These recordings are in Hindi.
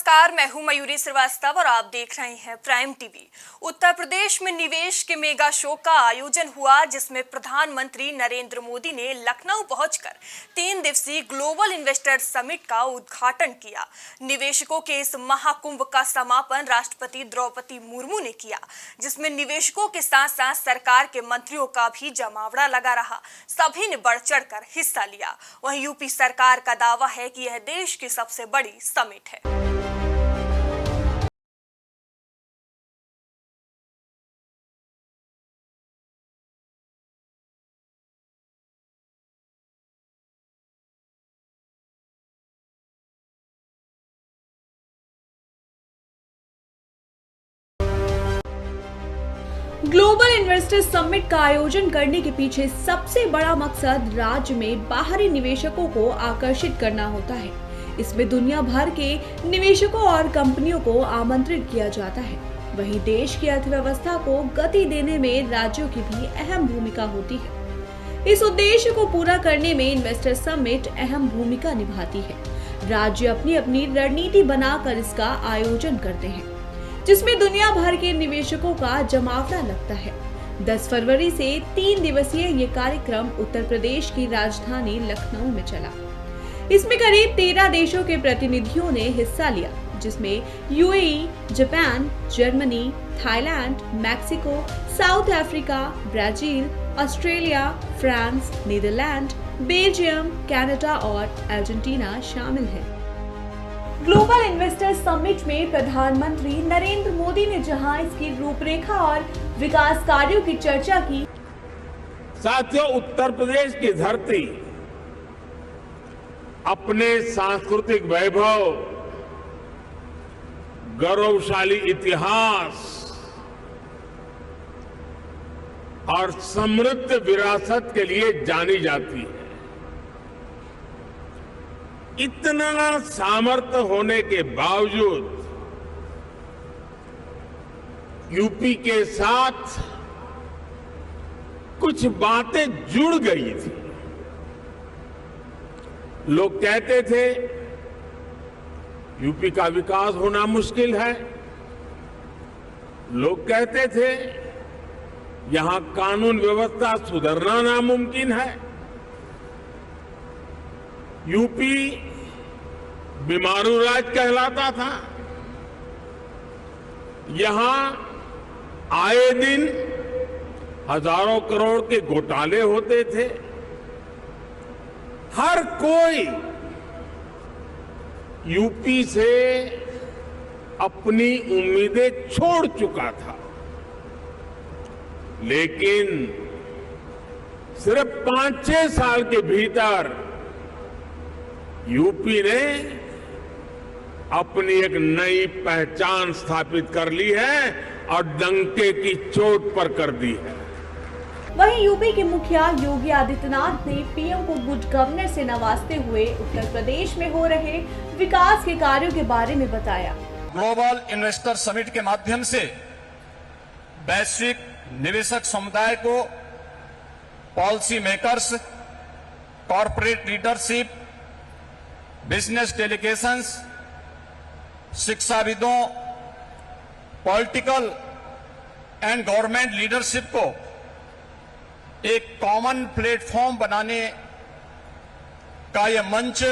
नमस्कार, मैं हूं मयूरी श्रीवास्तव और आप देख रहे हैं प्राइम टीवी। उत्तर प्रदेश में निवेश के मेगा शो का आयोजन हुआ, जिसमें प्रधानमंत्री नरेंद्र मोदी ने लखनऊ पहुंचकर 3 दिवसीय ग्लोबल इन्वेस्टर समिट का उद्घाटन किया। निवेशकों के इस महाकुंभ का समापन राष्ट्रपति द्रौपदी मुर्मू ने किया, जिसमें निवेशकों के साथ साथ सरकार के मंत्रियों का भी जमावड़ा लगा रहा। सभी ने बढ़ चढ़कर हिस्सा लिया। वहीं यूपी सरकार का दावा है कि यह देश की सबसे बड़ी समिट है। ग्लोबल इन्वेस्टर समिट का आयोजन करने के पीछे सबसे बड़ा मकसद राज्य में बाहरी निवेशकों को आकर्षित करना होता है। इसमें दुनिया भर के निवेशकों और कंपनियों को आमंत्रित किया जाता है। वहीं देश की अर्थव्यवस्था को गति देने में राज्यों की भी अहम भूमिका होती है। इस उद्देश्य को पूरा करने में इन्वेस्टर समिट अहम भूमिका निभाती है। राज्य अपनी अपनी रणनीति बनाकर इसका आयोजन करते हैं, जिसमें दुनिया भर के निवेशकों का जमावड़ा लगता है। 10 फरवरी से 3 दिवसीय ये कार्यक्रम उत्तर प्रदेश की राजधानी लखनऊ में चला। इसमें करीब 13 देशों के प्रतिनिधियों ने हिस्सा लिया, जिसमें UAE, Japan, Germany, Thailand, Mexico, South Africa, Brazil, Australia, France, Netherland, Belgium, Canada और अर्जेंटीना शामिल हैं। ग्लोबल इन्वेस्टर समिट में प्रधानमंत्री नरेंद्र मोदी ने जहां इसकी रूपरेखा और विकास कार्यों की चर्चा की। साथियों, उत्तर प्रदेश की धरती अपने सांस्कृतिक वैभव, गौरवशाली इतिहास और समृद्ध विरासत के लिए जानी जाती है। इतना सामर्थ्य होने के बावजूद यूपी के साथ कुछ बातें जुड़ गई थी। लोग कहते थे यूपी का विकास होना मुश्किल है। लोग कहते थे यहां कानून व्यवस्था सुधरना नामुमकिन है। यूपी बीमारू राज्य कहलाता था। यहां आए दिन हजारों करोड़ के घोटाले होते थे। हर कोई यूपी से अपनी उम्मीदें छोड़ चुका था, लेकिन सिर्फ 5-6 साल के भीतर यूपी ने अपनी एक नई पहचान स्थापित कर ली है और डंके की चोट पर कर दी है। वहीं यूपी के मुखिया योगी आदित्यनाथ ने पीएम को गुड गवर्नर से नवाजते हुए उत्तर प्रदेश में हो रहे विकास के कार्यों के बारे में बताया। ग्लोबल इन्वेस्टर समिट के माध्यम से वैश्विक निवेशक समुदाय को policy makers, corporate leadership, business delegations, शिक्षाविदों, पॉलिटिकल एंड गवर्नमेंट लीडरशिप को एक कॉमन प्लेटफॉर्म बनाने का यह मंच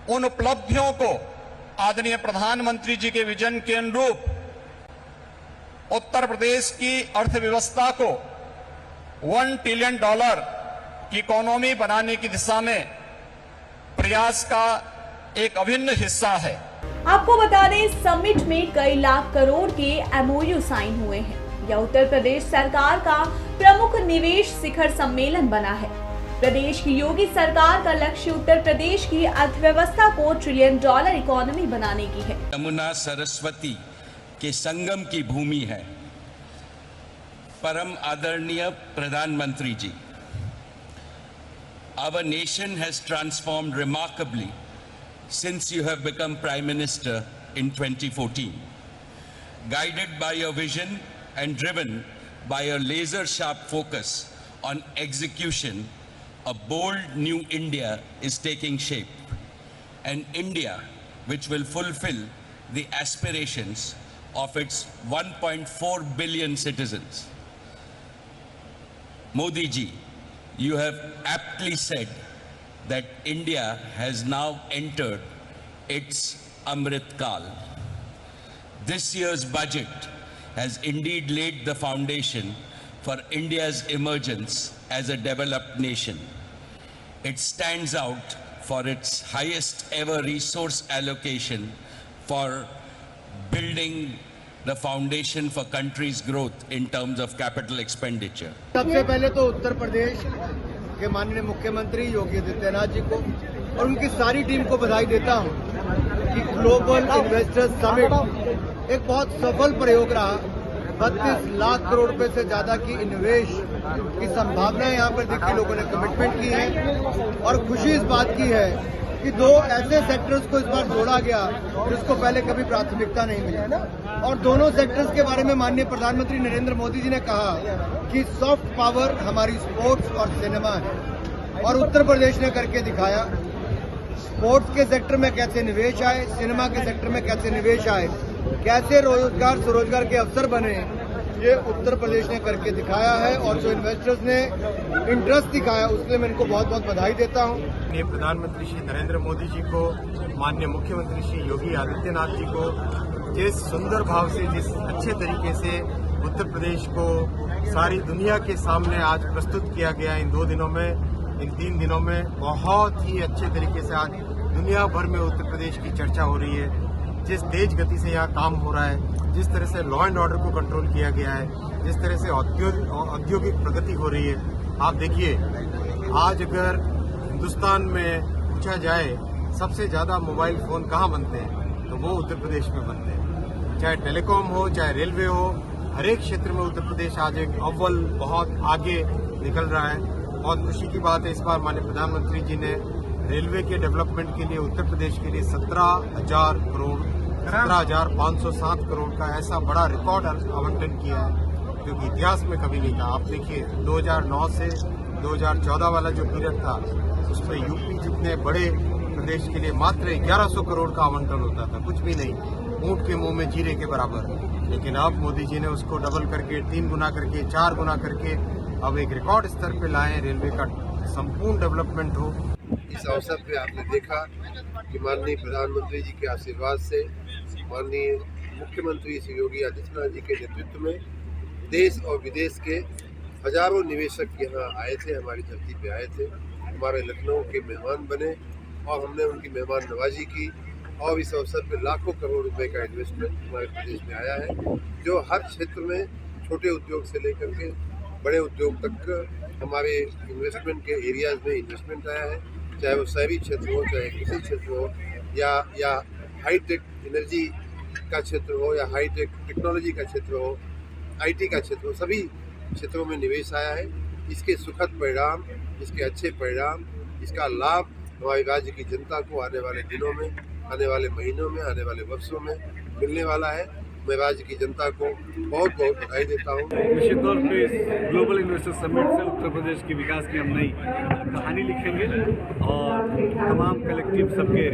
उन उपलब्धियों को आदरणीय प्रधानमंत्री जी के विजन के अनुरूप उत्तर प्रदेश की अर्थव्यवस्था को $1 ट्रिलियन की इकोनॉमी बनाने की दिशा में प्रयास का एक अभिन्न हिस्सा है। आपको बता दें, समिट में कई लाख करोड़ के एमओयू साइन हुए हैं। यह उत्तर प्रदेश सरकार का प्रमुख निवेश शिखर सम्मेलन बना है। प्रदेश की योगी सरकार का लक्ष्य उत्तर प्रदेश की अर्थव्यवस्था को $1 ट्रिलियन इकोनॉमी बनाने की है। यमुना सरस्वती के संगम की भूमि है। परम आदरणीय प्रधानमंत्री जी, our nation has transformed remarkably since you have become Prime Minister in 2014. Guided by your vision and driven by a laser-sharp focus on execution, a bold new India is taking shape. An India which will fulfill the aspirations of its 1.4 billion citizens. Modi ji, you have aptly said that India has now entered its Amrit Kal. This year's budget has indeed laid the foundation for India's emergence as a developed nation. It stands out for its highest ever resource allocation for building the foundation for country's growth in terms of capital expenditure. सबसे पहले तो उत्तर प्रदेश के माननीय मुख्यमंत्री योगी आदित्यनाथ जी को और उनकी सारी टीम को बधाई देता हूं कि ग्लोबल इन्वेस्टर्स समिट एक बहुत सफल प्रयोग रहा। 32 लाख करोड़ रुपए से ज्यादा की निवेश की संभावनाएं यहाँ पर देखी, लोगों ने कमिटमेंट की है और खुशी इस बात की है कि दो ऐसे सेक्टर्स को इस बार जोड़ा गया जिसको पहले कभी प्राथमिकता नहीं मिली। और दोनों सेक्टर्स के बारे में माननीय प्रधानमंत्री नरेंद्र मोदी जी ने कहा कि सॉफ्ट पावर हमारी स्पोर्ट्स और सिनेमा है और उत्तर प्रदेश ने करके दिखाया। स्पोर्ट्स के सेक्टर में कैसे निवेश आए, सिनेमा के सेक्टर में कैसे निवेश आए, कैसे रोजगार स्वरोजगार के अवसर बने, ये उत्तर प्रदेश ने करके दिखाया है। और जो इन्वेस्टर्स ने इंटरेस्ट दिखाया उसके लिए मैं इनको बहुत बहुत बधाई देता हूँ। माननीय प्रधानमंत्री श्री नरेंद्र मोदी जी को, माननीय मुख्यमंत्री श्री योगी आदित्यनाथ जी को जिस सुंदर भाव से, जिस अच्छे तरीके से उत्तर प्रदेश को सारी दुनिया के सामने आज प्रस्तुत किया गया इन 2 दिनों में, इन 3 दिनों में बहुत ही अच्छे तरीके से आज दुनिया भर में उत्तर प्रदेश की चर्चा हो रही है। जिस तेज गति से यहाँ काम हो रहा है, जिस तरह से लॉ एंड ऑर्डर को कंट्रोल किया गया है, जिस तरह से औद्योगिक प्रगति हो रही है। आप देखिए, आज अगर हिंदुस्तान में पूछा जाए सबसे ज्यादा मोबाइल फोन कहाँ बनते हैं तो वो उत्तर प्रदेश में बनते हैं। चाहे टेलीकॉम हो, चाहे रेलवे हो, हर एक क्षेत्र में उत्तर प्रदेश आज एक अव्वल बहुत आगे निकल रहा है। बहुत खुशी की बात है, इस बार माननीय प्रधानमंत्री जी ने रेलवे के डेवलपमेंट के लिए उत्तर प्रदेश के लिए 17,000 करोड़ 17,507 करोड़ का ऐसा बड़ा रिकॉर्ड आवंटन किया है जो कि इतिहास में कभी नहीं था। आप देखिए 2009 से 2014 वाला जो पीरियड था उसमें यूपी जितने बड़े प्रदेश के लिए मात्र 1100 करोड़ का आवंटन होता था, कुछ भी नहीं, ऊंट के मुंह में जीरे के बराबर। लेकिन अब मोदी जी ने उसको डबल करके, 3 गुना करके, 4 गुना करके अब एक रिकॉर्ड स्तर पे लाए, रेलवे का संपूर्ण डेवलपमेंट हो। इस अवसर पे आपने देखा कि माननीय प्रधानमंत्री जी के आशीर्वाद से, माननीय मुख्यमंत्री श्री योगी आदित्यनाथ जी के नेतृत्व में देश और विदेश के हजारों निवेशक यहाँ आए थे, हमारी धरती पे आए थे, हमारे लखनऊ के मेहमान बने और हमने उनकी मेहमान नवाजी की। और इस अवसर पर लाखों करोड़ रुपए का इन्वेस्टमेंट हमारे प्रदेश में आया है, जो हर क्षेत्र में छोटे उद्योग से लेकर के बड़े उद्योग तक हमारे इन्वेस्टमेंट के एरियाज में इन्वेस्टमेंट आया है। चाहे वो शहरी क्षेत्र हो, चाहे कृषि क्षेत्र हो, या हाईटेक एनर्जी का क्षेत्र हो, या हाईटेक टेक्नोलॉजी का क्षेत्र हो, आईटी का क्षेत्र हो, सभी क्षेत्रों में निवेश आया है। इसके सुखद परिणाम, इसके अच्छे परिणाम, इसका लाभ हमारे राज्य की जनता को आने वाले दिनों में, आने वाले महीनों में, आने वाले वर्षों में मिलने वाला है। मैं राज्य की जनता को बहुत बहुत बधाई देता हूँ। निश्चित तौर पे इस ग्लोबल इन्वेस्टर समिट से उत्तर प्रदेश की विकास की हम नई कहानी लिखेंगे और तमाम कलेक्टिव सबके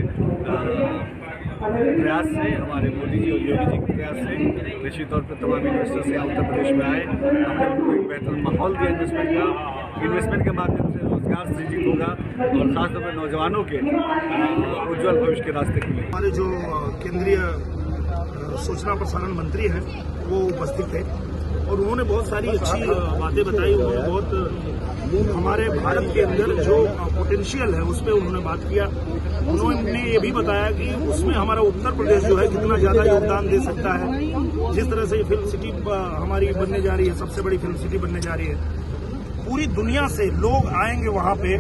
प्रयास से, हमारे मोदी जी और योगी जी के प्रयास से निश्चित तौर पर तमाम इन्वेस्टर्स यहाँ उत्तर प्रदेश में आए। हमने उनको एक बेहतर माहौल दिया इन्वेस्टमेंट के माध्यम से रोजगार सृजित होगा और खासतौर पर नौजवानों के उज्ज्वल भविष्य के रास्ते खुले। हमारे जो केंद्रीय सूचना प्रसारण मंत्री हैं वो उपस्थित थे और उन्होंने बहुत सारी अच्छी बातें बताई। उन्होंने बहुत हमारे भारत के अंदर जो पोटेंशियल है उस पर उन्होंने बात किया। उन्होंने ये भी बताया कि उसमें हमारा उत्तर प्रदेश जो है कितना ज्यादा योगदान दे सकता है। जिस तरह से ये फिल्म सिटी हमारी बनने जा रही है, सबसे बड़ी फिल्म सिटी बनने जा रही है, पूरी दुनिया से लोग आएंगे वहाँ पे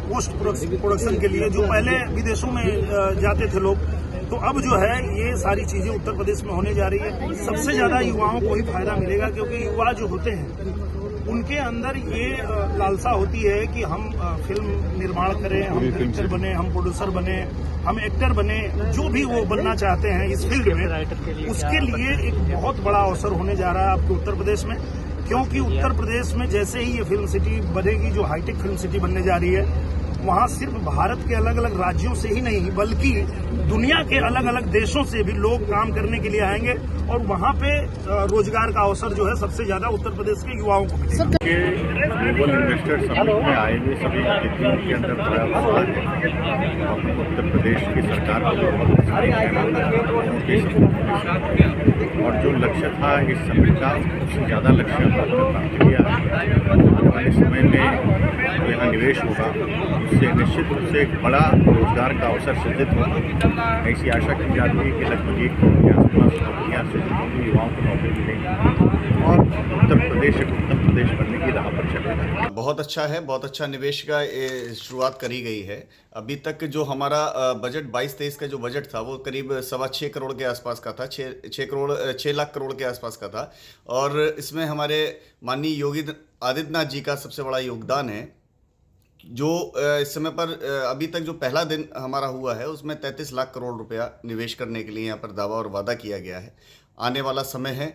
पोस्ट प्रोडक्शन के लिए, जो पहले विदेशों में जाते थे लोग। तो अब जो है ये सारी चीजें उत्तर प्रदेश में होने जा रही है। सबसे ज्यादा युवाओं को ही फायदा मिलेगा, क्योंकि युवा जो होते हैं उनके अंदर ये लालसा होती है कि हम फिल्म निर्माण करें, हम डायरेक्टर बने, हम प्रोड्यूसर बने, हम एक्टर बने, जो भी वो बनना चाहते हैं इस फील्ड में, उसके लिए एक बहुत बड़ा अवसर होने जा रहा है आपके उत्तर प्रदेश में। क्योंकि उत्तर प्रदेश में जैसे ही ये फिल्म सिटी बनेगी, जो हाईटेक फिल्म सिटी बनने जा रही है, वहाँ सिर्फ भारत के अलग अलग राज्यों से ही नहीं बल्कि दुनिया के अलग अलग देशों से भी लोग काम करने के लिए आएंगे और वहाँ पे रोजगार का अवसर जो है सबसे ज्यादा उत्तर प्रदेश के युवाओं को मिलेगा। ग्लोबल इन्वेस्टर समिट में आए हुए सभी अतिथियों के अंदर बड़ा उत्साह है। उत्तर प्रदेश की सरकार और जो लक्ष्य था इस समिट का उससे ज़्यादा लक्ष्य प्राप्त किया आने वाले समय में जो यहाँ निवेश होगा उससे निश्चित रूप से एक बड़ा रोजगार का अवसर सृजित होगा। ऐसी आशा की जाती है कि लगभग 1 करोड़ के आसपास नौकरियाँ सृजित होंगी, युवाओं को नौकरी मिलेगी और उत्तर प्रदेश एक उत्तम प्रदेश बनने की राह पर चलेगा। बहुत अच्छा है, बहुत अच्छा निवेश का शुरुआत करी गई है। अभी तक जो हमारा बजट 22-23 का जो बजट था वो करीब 6.25 करोड़ के आसपास का था, 6 लाख करोड़ के आसपास का था और इसमें हमारे माननीय योगी आदित्यनाथ जी का सबसे बड़ा योगदान है। जो इस समय पर अभी तक जो पहला दिन हमारा हुआ है उसमें 33 लाख करोड़ रुपया निवेश करने के लिए यहाँ पर दावा और वादा किया गया है। आने वाला समय है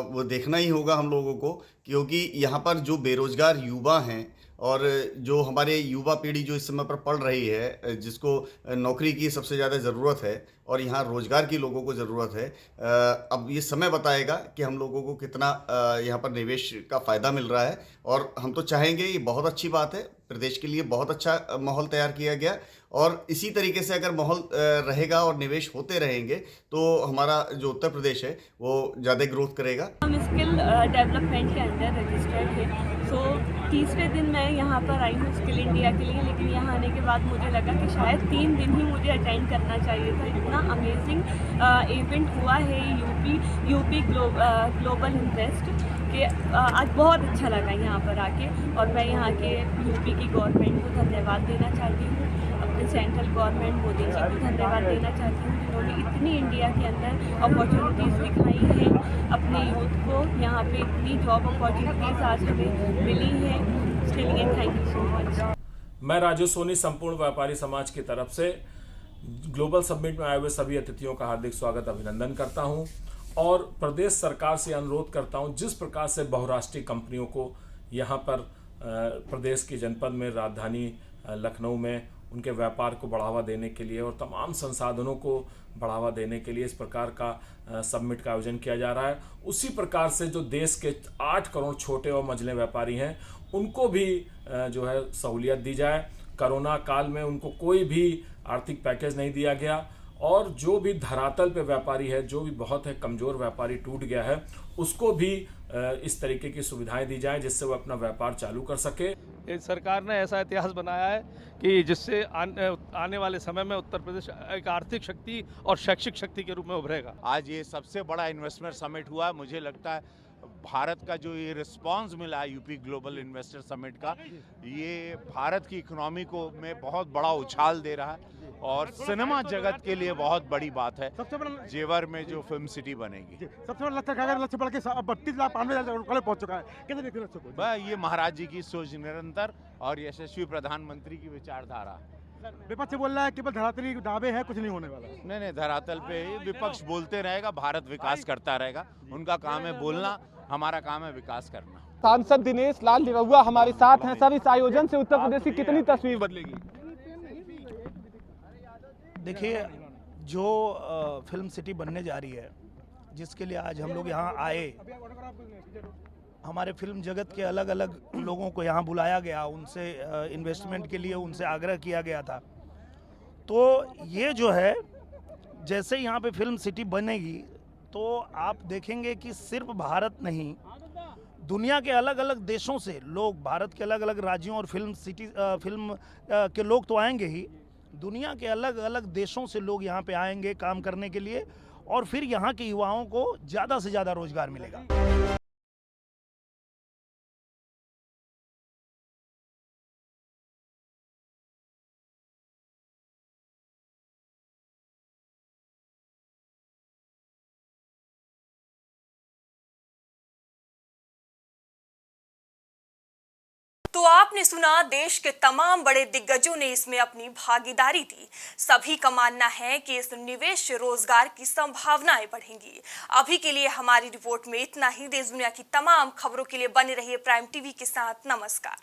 वो देखना ही होगा हम लोगों को, क्योंकि यहाँ पर जो बेरोजगार युवा हैं और जो हमारे युवा पीढ़ी जो इस समय पर पढ़ रही है, जिसको नौकरी की सबसे ज़्यादा ज़रूरत है और यहाँ रोज़गार की लोगों को ज़रूरत है। अब ये समय बताएगा कि हम लोगों को कितना यहाँ पर निवेश का फ़ायदा मिल रहा है और हम तो चाहेंगे, ये बहुत अच्छी बात है, प्रदेश के लिए बहुत अच्छा माहौल तैयार किया गया और इसी तरीके से अगर माहौल रहेगा और निवेश होते रहेंगे तो हमारा जो उत्तर प्रदेश है वो ज़्यादा ग्रोथ करेगा। हम स्किल डेवलपमेंट के अंदर रजिस्टर्ड है। सो 30वें दिन मैं यहाँ पर आई हूँ स्किल इंडिया के लिए, लेकिन यहाँ आने के बाद मुझे लगा कि शायद 3 दिन ही मुझे अटेंड करना चाहिए था। इतना अमेजिंग इवेंट हुआ है यूपी ग्लोबल इन्वेस्ट कि आज बहुत अच्छा लगा यहाँ पर आके और मैं यहाँ के यूपी की गवर्नमेंट को धन्यवाद देना चाहती हूँ, अपने सेंट्रल गवर्नमेंट मोदी जी को धन्यवाद देना चाहती हूँ जिन्होंने इतनी इंडिया के अंदर अपॉर्चुनिटीज़ दिखाई हैं अपने यूथ को। यहाँ पे इतनी जॉब अपॉर्चुनिटीज़ आज हमें मिली हैं, उसके लिए थैंक यू सो मच। मैं राजू सोनी संपूर्ण व्यापारी समाज की तरफ से ग्लोबल समिट में आए हुए सभी अतिथियों का हार्दिक स्वागत अभिनंदन करता हूं और प्रदेश सरकार से अनुरोध करता हूं, जिस प्रकार से बहुराष्ट्रीय कंपनियों को यहां पर प्रदेश की जनपद में राजधानी लखनऊ में उनके व्यापार को बढ़ावा देने के लिए और तमाम संसाधनों को बढ़ावा देने के लिए इस प्रकार का समिट का आयोजन किया जा रहा है, उसी प्रकार से जो देश के 8 करोड़ छोटे और मझले व्यापारी हैं उनको भी जो है सहूलियत दी जाए। कोरोना काल में उनको कोई भी आर्थिक पैकेज नहीं दिया गया और जो भी धरातल पे व्यापारी है, जो भी बहुत है कमज़ोर व्यापारी टूट गया है, उसको भी इस तरीके की सुविधाएं दी जाएं जिससे वो अपना व्यापार चालू कर सके। सरकार ने ऐसा इतिहास बनाया है कि जिससे आने वाले समय में उत्तर प्रदेश एक आर्थिक शक्ति और शैक्षिक शक्ति के रूप में उभरेगा। आज ये सबसे बड़ा इन्वेस्टमेंट समिट हुआ है। मुझे लगता है भारत का जो ये रिस्पांस मिला है यूपी ग्लोबल इन्वेस्टर समिट का, ये भारत की इकोनॉमी को में बहुत बड़ा उछाल दे रहा है और सिनेमा जगत के लिए बहुत बड़ी बात है। जेवर में जो फिल्म सिटी बनेगी, सबसे बड़ा लक्ष्य बढ़ के 32,92,000 करोड़ पहुंच चुका है। कैसे देखते हैं लक्ष्य को? ये महाराज जी की सोच निरंतर और यशस्वी प्रधानमंत्री की विचारधारा। विपक्ष बोल रहा है केवल धरातली दावे है, कुछ नहीं होने वाला। नहीं, धरातल पे विपक्ष बोलते रहेगा, भारत विकास करता रहेगा। उनका काम है बोलना, हमारा काम है विकास करना। सांसद दिनेश लाल निरहुआ हमारे साथ हैं। सर, इस आयोजन से उत्तर प्रदेश की कितनी तस्वीर बदलेगी? देखिए, जो फिल्म सिटी बनने जा रही है, जिसके लिए आज हम लोग यहाँ आए, हमारे फिल्म जगत के अलग अलग लोगों को यहाँ बुलाया गया, उनसे इन्वेस्टमेंट के लिए उनसे आग्रह किया गया था। तो ये जो है, जैसे यहाँ पे फिल्म सिटी बनेगी तो आप देखेंगे कि सिर्फ भारत नहीं, दुनिया के अलग अलग देशों से लोग, भारत के अलग अलग राज्यों और फिल्म के लोग तो आएंगे ही, दुनिया के अलग अलग देशों से लोग यहाँ पे आएंगे काम करने के लिए और फिर यहाँ के युवाओं को ज़्यादा से ज़्यादा रोजगार मिलेगा। तो आपने सुना, देश के तमाम बड़े दिग्गजों ने इसमें अपनी भागीदारी दी। सभी का मानना है कि इस निवेश से रोजगार की संभावनाएं बढ़ेंगी। अभी के लिए हमारी रिपोर्ट में इतना ही। देश दुनिया की तमाम खबरों के लिए बने रहिए प्राइम टीवी के साथ। नमस्कार।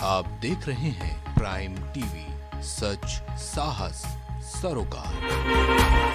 आप देख रहे हैं प्राइम टीवी, सच साहस सरोकार।